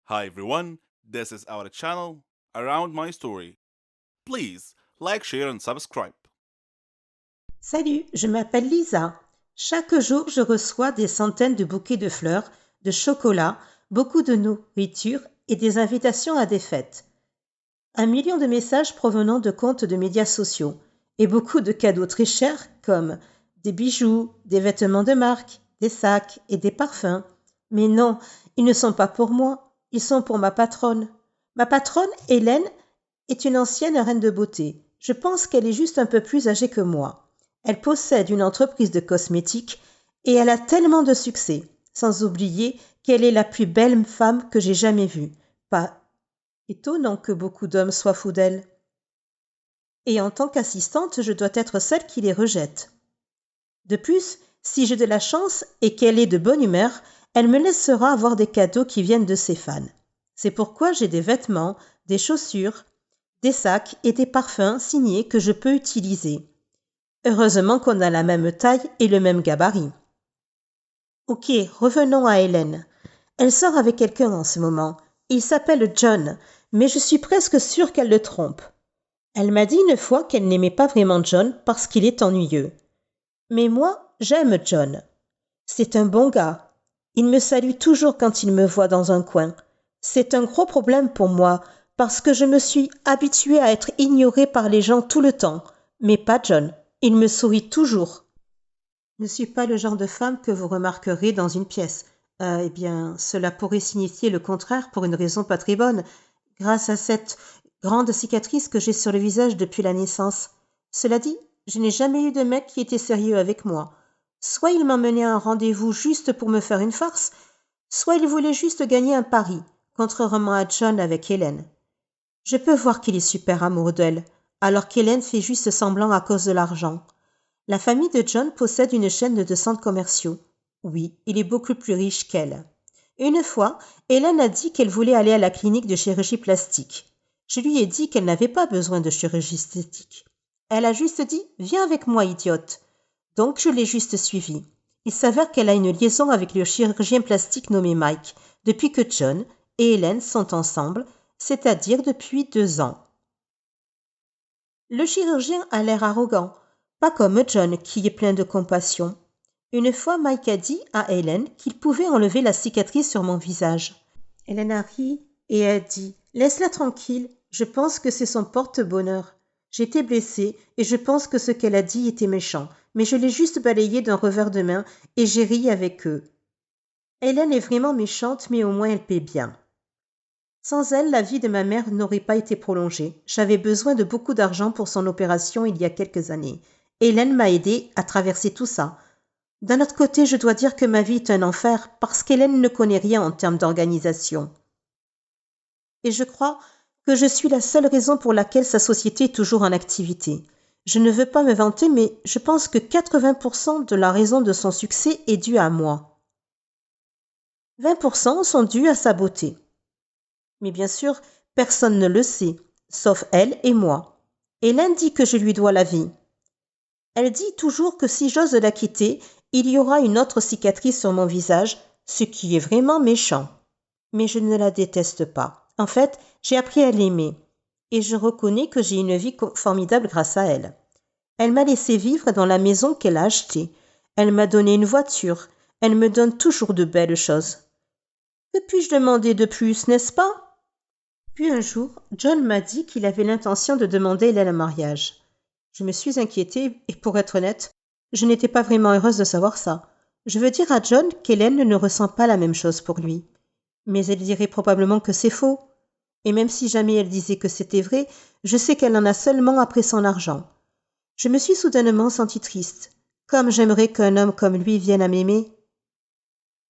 Hi everyone, this is our channel Around My Story. Please like, share and subscribe. Salut, je m'appelle Lisa. Chaque jour, je reçois des centaines de bouquets de fleurs, de chocolat, beaucoup de nourriture et des invitations à des fêtes. 1 million de messages provenant de comptes de médias sociaux et beaucoup de cadeaux très chers comme des bijoux, des vêtements de marque, des sacs et des parfums. Mais non, ils ne sont pas pour moi, ils sont pour ma patronne. Ma patronne, Hélène, est une ancienne reine de beauté. Je pense qu'elle est juste un peu plus âgée que moi. Elle possède une entreprise de cosmétiques et elle a tellement de succès, sans oublier qu'elle est la plus belle femme que j'ai jamais vue. Pas étonnant que beaucoup d'hommes soient fous d'elle. Et en tant qu'assistante, je dois être celle qui les rejette. De plus, si j'ai de la chance et qu'elle est de bonne humeur, elle me laissera avoir des cadeaux qui viennent de ses fans. C'est pourquoi j'ai des vêtements, des chaussures, des sacs et des parfums signés que je peux utiliser. Heureusement qu'on a la même taille et le même gabarit. Ok, revenons à Hélène. Elle sort avec quelqu'un en ce moment. Il s'appelle John, mais je suis presque sûre qu'elle le trompe. Elle m'a dit une fois qu'elle n'aimait pas vraiment John parce qu'il est ennuyeux. Mais moi, j'aime John. C'est un bon gars. Il me salue toujours quand il me voit dans un coin. C'est un gros problème pour moi parce que je me suis habituée à être ignorée par les gens tout le temps. Mais pas John. Il me sourit toujours. Je ne suis pas le genre de femme que vous remarquerez dans une pièce. Eh bien, cela pourrait signifier le contraire pour une raison pas très bonne, grâce à cette grande cicatrice que j'ai sur le visage depuis la naissance. Cela dit, je n'ai jamais eu de mec qui était sérieux avec moi. Soit il m'emmenait à un rendez-vous juste pour me faire une farce, soit il voulait juste gagner un pari, contrairement à John avec Hélène. Je peux voir qu'il est super amoureux d'elle, alors qu'Hélène fait juste semblant à cause de l'argent. La famille de John possède une chaîne de centres commerciaux. Oui, il est beaucoup plus riche qu'elle. Une fois, Hélène a dit qu'elle voulait aller à la clinique de chirurgie plastique. Je lui ai dit qu'elle n'avait pas besoin de chirurgie esthétique. Elle a juste dit « Viens avec moi, idiote ». Donc je l'ai juste suivie. Il s'avère qu'elle a une liaison avec le chirurgien plastique nommé Mike, depuis que John et Hélène sont ensemble, c'est-à-dire depuis 2 ans. Le chirurgien a l'air arrogant, pas comme John qui est plein de compassion. Une fois, Mike a dit à Hélène qu'il pouvait enlever la cicatrice sur mon visage. Hélène a ri et a dit « Laisse-la tranquille, je pense que c'est son porte-bonheur. J'étais blessée et je pense que ce qu'elle a dit était méchant, mais je l'ai juste balayé d'un revers de main et j'ai ri avec eux. Hélène est vraiment méchante, mais au moins elle paie bien. Sans elle, la vie de ma mère n'aurait pas été prolongée. J'avais besoin de beaucoup d'argent pour son opération il y a quelques années. Hélène m'a aidée à traverser tout ça. D'un autre côté, je dois dire que ma vie est un enfer parce qu'Hélène ne connaît rien en termes d'organisation. Et je crois que je suis la seule raison pour laquelle sa société est toujours en activité. Je ne veux pas me vanter, mais je pense que 80% de la raison de son succès est due à moi. 20% sont dus à sa beauté. Mais bien sûr, personne ne le sait, sauf elle et moi. Hélène dit que je lui dois la vie. Elle dit toujours que si j'ose la quitter, il y aura une autre cicatrice sur mon visage, ce qui est vraiment méchant. Mais je ne la déteste pas. En fait, j'ai appris à l'aimer. Et je reconnais que j'ai une vie formidable grâce à elle. Elle m'a laissé vivre dans la maison qu'elle a achetée. Elle m'a donné une voiture. Elle me donne toujours de belles choses. Que puis-je demander de plus, n'est-ce pas? Puis un jour, John m'a dit qu'il avait l'intention de demander Hélène en mariage. Je me suis inquiétée et pour être honnête, je n'étais pas vraiment heureuse de savoir ça. Je veux dire à John qu'Hélène ne ressent pas la même chose pour lui. Mais elle dirait probablement que c'est faux. Et même si jamais elle disait que c'était vrai, je sais qu'elle en a seulement après son argent. Je me suis soudainement sentie triste. Comme j'aimerais qu'un homme comme lui vienne à m'aimer.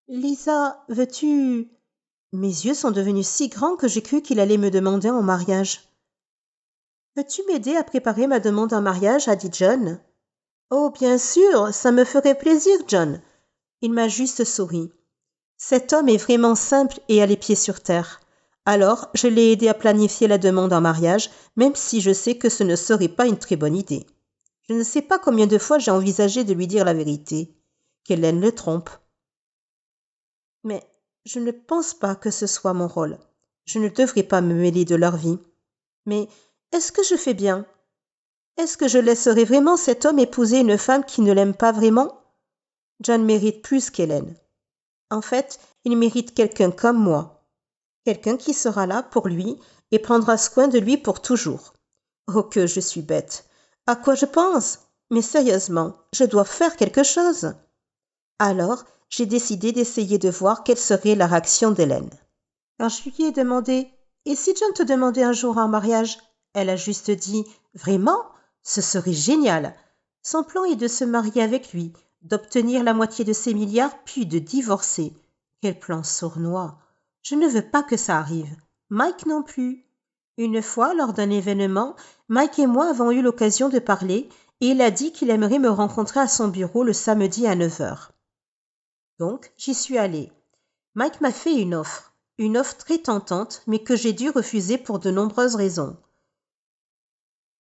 Lisa, veux-tu... Mes yeux sont devenus si grands que j'ai cru qu'il allait me demander en mariage. Veux-tu m'aider à préparer ma demande en mariage, a dit John. Oh, bien sûr, ça me ferait plaisir, John. Il m'a juste souri. Cet homme est vraiment simple et a les pieds sur terre. Alors, je l'ai aidé à planifier la demande en mariage, même si je sais que ce ne serait pas une très bonne idée. Je ne sais pas combien de fois j'ai envisagé de lui dire la vérité, qu'Hélène le trompe. Mais Je ne pense pas que ce soit mon rôle. Je ne devrais pas me mêler de leur vie. Mais est-ce que je fais bien? Est-ce que je laisserai vraiment cet homme épouser une femme qui ne l'aime pas vraiment? John mérite plus qu'Hélène. En fait, il mérite quelqu'un comme moi. Quelqu'un qui sera là pour lui et prendra soin de lui pour toujours. Oh que je suis bête. À quoi je pense? Mais sérieusement, je dois faire quelque chose. Alors, j'ai décidé d'essayer de voir quelle serait la réaction d'Hélène. Quand je lui ai demandé Et si John te demandait un jour en mariage? Elle a juste dit Vraiment? Ce serait génial. Son plan est de se marier avec lui, d'obtenir la moitié de ses milliards, puis de divorcer. Quel plan sournois. Je ne veux pas que ça arrive. Mike non plus. Une fois, lors d'un événement, Mike et moi avons eu l'occasion de parler et il a dit qu'il aimerait me rencontrer à son bureau le samedi à 9 heures. Donc, j'y suis allée. Mike m'a fait une offre très tentante, mais que j'ai dû refuser pour de nombreuses raisons.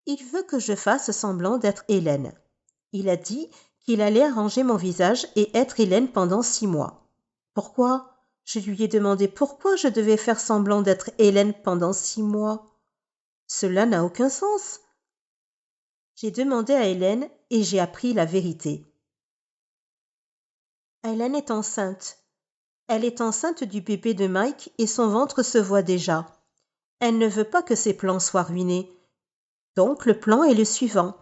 Il veut que je fasse semblant d'être Hélène. Il a dit qu'il allait arranger mon visage et être Hélène pendant 6 mois. Pourquoi? Je lui ai demandé pourquoi je devais faire semblant d'être Hélène pendant 6 mois. Cela n'a aucun sens. J'ai demandé à Hélène et j'ai appris la vérité. Hélène est enceinte. Elle est enceinte du bébé de Mike et son ventre se voit déjà. Elle ne veut pas que ses plans soient ruinés. Donc le plan est le suivant.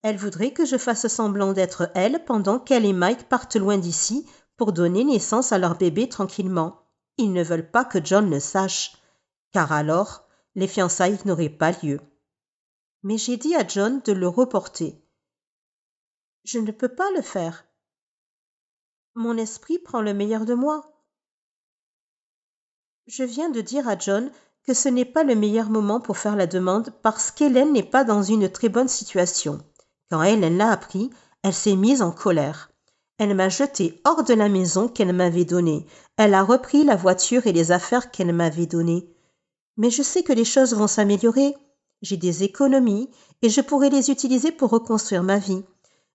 Elle voudrait que je fasse semblant d'être elle pendant qu'elle et Mike partent loin d'ici pour donner naissance à leur bébé tranquillement. Ils ne veulent pas que John le sache, car alors les fiançailles n'auraient pas lieu. Mais j'ai dit à John de le reporter. Je ne peux pas le faire. Mon esprit prend le meilleur de moi. Je viens de dire à John que ce n'est pas le meilleur moment pour faire la demande parce qu'Hélène n'est pas dans une très bonne situation. Quand Hélène l'a appris, elle s'est mise en colère. Elle m'a jeté hors de la maison qu'elle m'avait donnée. Elle a repris la voiture et les affaires qu'elle m'avait données. Mais je sais que les choses vont s'améliorer. J'ai des économies et je pourrai les utiliser pour reconstruire ma vie.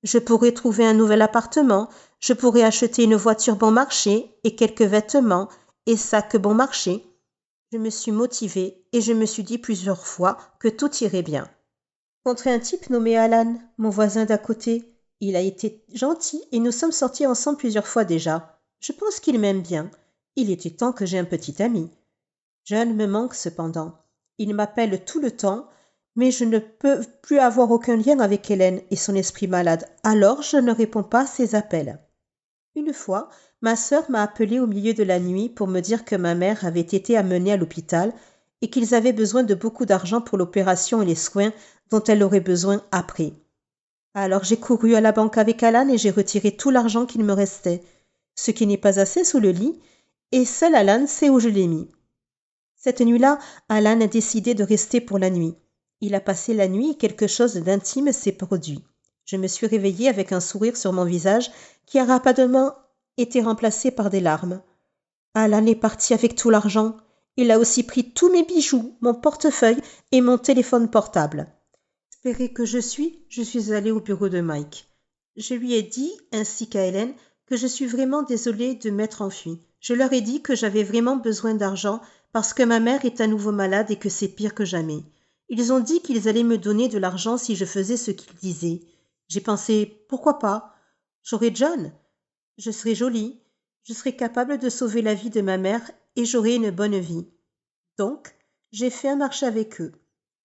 Je pourrai trouver un nouvel appartement, je pourrai acheter une voiture bon marché et quelques vêtements et sacs bon marché. Je me suis motivée et je me suis dit plusieurs fois que tout irait bien. Rencontré un type nommé Alan, mon voisin d'à côté. Il a été gentil et nous sommes sortis ensemble plusieurs fois déjà. Je pense qu'il m'aime bien. Il était temps que j'ai un petit ami. John me manque cependant. Il m'appelle tout le temps, mais je ne peux plus avoir aucun lien avec Hélène et son esprit malade, alors je ne réponds pas à ses appels. Une fois, ma sœur m'a appelé au milieu de la nuit pour me dire que ma mère avait été amenée à l'hôpital et qu'ils avaient besoin de beaucoup d'argent pour l'opération et les soins dont elle aurait besoin après. Alors j'ai couru à la banque avec Alan et j'ai retiré tout l'argent qu'il me restait, ce qui n'est pas assez sous le lit, et seul Alan sait où je l'ai mis. Cette nuit-là, Alan a décidé de rester pour la nuit. Il a passé la nuit et quelque chose d'intime s'est produit. Je me suis réveillée avec un sourire sur mon visage qui a rapidement été remplacé par des larmes. Alan est parti avec tout l'argent. Il a aussi pris tous mes bijoux, mon portefeuille et mon téléphone portable. Espéré que je suis allée au bureau de Mike. Je lui ai dit, ainsi qu'à Hélène, que je suis vraiment désolée de m'être enfuie. Je leur ai dit que j'avais vraiment besoin d'argent parce que ma mère est à nouveau malade et que c'est pire que jamais. Ils ont dit qu'ils allaient me donner de l'argent si je faisais ce qu'ils disaient. J'ai pensé, pourquoi pas? J'aurai John. Je serai jolie. Je serai capable de sauver la vie de ma mère et j'aurai une bonne vie. Donc, j'ai fait un marché avec eux.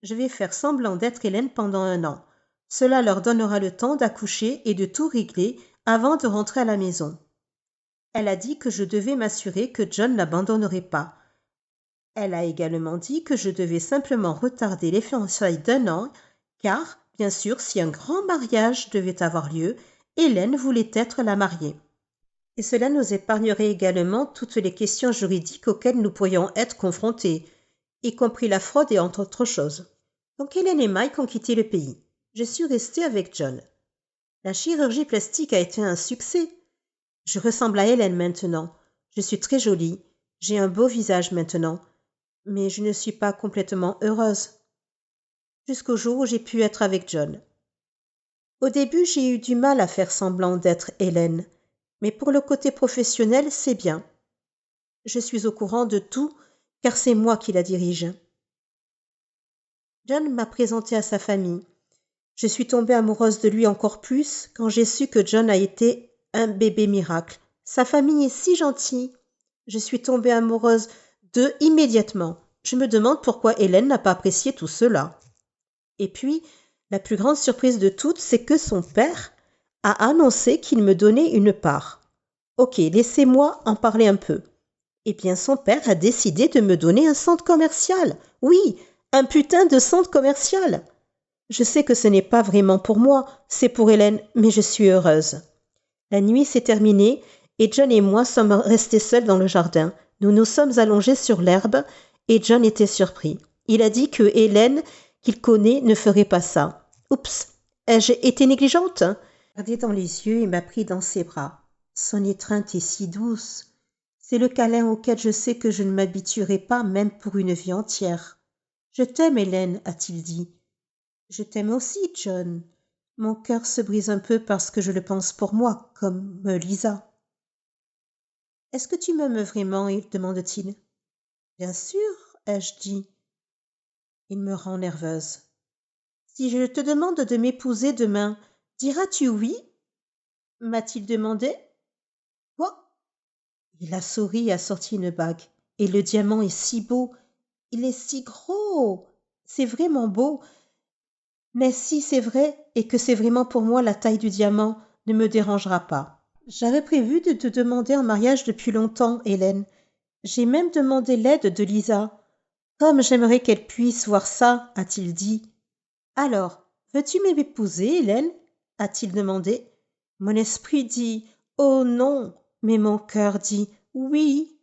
Je vais faire semblant d'être Hélène pendant 1 an. Cela leur donnera le temps d'accoucher et de tout régler avant de rentrer à la maison. Elle a dit que je devais m'assurer que John n'abandonnerait pas. Elle a également dit que je devais simplement retarder les fiançailles d'1 an, car, bien sûr, si un grand mariage devait avoir lieu, Hélène voulait être la mariée. Et cela nous épargnerait également toutes les questions juridiques auxquelles nous pourrions être confrontés, y compris la fraude et entre autres choses. Donc Hélène et Mike ont quitté le pays. Je suis restée avec John. La chirurgie plastique a été un succès. Je ressemble à Hélène maintenant. Je suis très jolie. J'ai un beau visage maintenant. Mais je ne suis pas complètement heureuse. Jusqu'au jour où j'ai pu être avec John. Au début, j'ai eu du mal à faire semblant d'être Hélène. Mais pour le côté professionnel, c'est bien. Je suis au courant de tout, car c'est moi qui la dirige. John m'a présenté à sa famille. Je suis tombée amoureuse de lui encore plus quand j'ai su que John a été un bébé miracle. Sa famille est si gentille. Je suis tombée amoureuse d'eux immédiatement. Je me demande pourquoi Hélène n'a pas apprécié tout cela. Et puis, la plus grande surprise de toutes, c'est que son père a annoncé qu'il me donnait une part. Ok, laissez-moi en parler un peu. Eh bien, son père a décidé de me donner un centre commercial. Oui, un putain de centre commercial. Je sais que ce n'est pas vraiment pour moi, c'est pour Hélène, mais je suis heureuse. La nuit s'est terminée et John et moi sommes restés seuls dans le jardin. Nous nous sommes allongés sur l'herbe et John était surpris. Il a dit que Hélène, qu'il connaît, ne ferait pas ça. Oups, ai-je été négligente? Il m'a regardé dans les yeux et m'a pris dans ses bras. Son étreinte est si douce. C'est le câlin auquel je sais que je ne m'habituerai pas même pour une vie entière. Je t'aime, Hélène, a-t-il dit. Je t'aime aussi, John. Mon cœur se brise un peu parce que je le pense pour moi, comme Lisa. Est-ce que tu m'aimes vraiment? Demande-t-il. Bien sûr, ai-je dit. Il me rend nerveuse. Si je te demande de m'épouser demain, diras-tu oui? M'a-t-il demandé. Quoi? Il a souri et a sorti une bague. Et le diamant est si beau. Il est si gros. C'est vraiment beau. Mais si c'est vrai et que c'est vraiment pour moi, la taille du diamant ne me dérangera pas. J'avais prévu de te demander en mariage depuis longtemps, Hélène. J'ai même demandé l'aide de Lisa. Comme j'aimerais qu'elle puisse voir ça, a-t-il dit. Alors, veux-tu m'épouser, Hélène? A-t-il demandé. Mon esprit dit oh non, mais mon cœur dit oui.